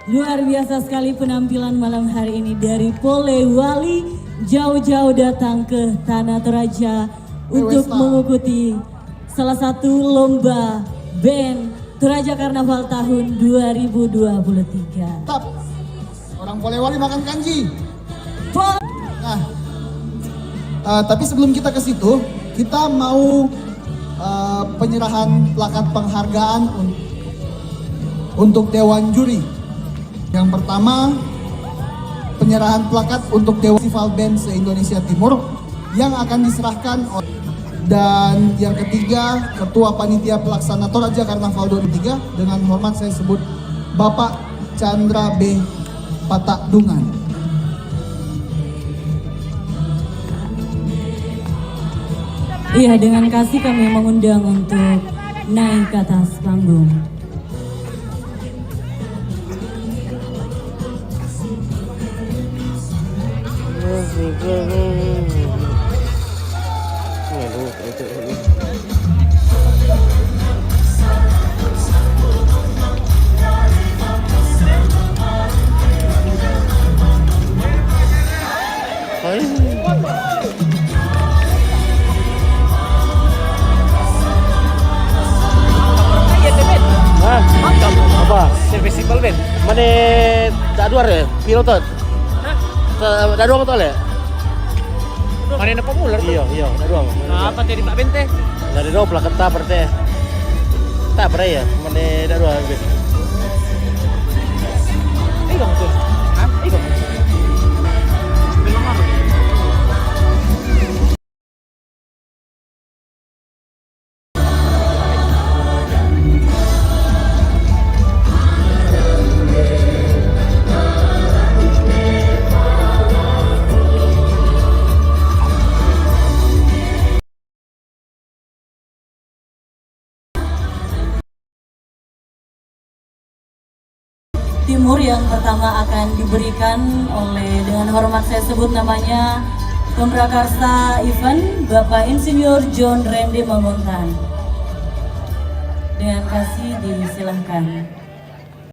Luar biasa sekali penampilan malam hari ini dari Polewali, jauh-jauh datang ke Tanah Toraja untuk mengikuti salah satu lomba band Toraja Karnaval tahun 2023. Tetap orang Polewali makan kanji. Nah, tapi sebelum kita ke situ, kita mau penyerahan plakat penghargaan untuk Dewan Juri. Yang pertama, penyerahan plakat untuk Dewan Festival Band se-Indonesia Timur yang akan diserahkan dan yang ketiga, Ketua Panitia Pelaksana Toraja Karnaval 2023 dengan hormat saya sebut Bapak Chandra B. Patakdungan. Iya, dengan kasih kami mengundang untuk naik ke atas panggung. Apa? Festival Ben. Mana dak dua ya? Piro tot? Hah? Dak dua betul ya? Mana nak populer? Iya, dak dua. Apa tadi Pak Ben teh? Dari dua plakat ta perte. Tak pernah ya? Mana dak dua Ben. Igong tuh. Hah? Igong. Belum apa? Timur yang pertama akan diberikan oleh, dengan hormat saya sebut namanya, Pemprakarsa Event Bapak Insinyur John Randy Manguntan. Dengan kasih disilahkan.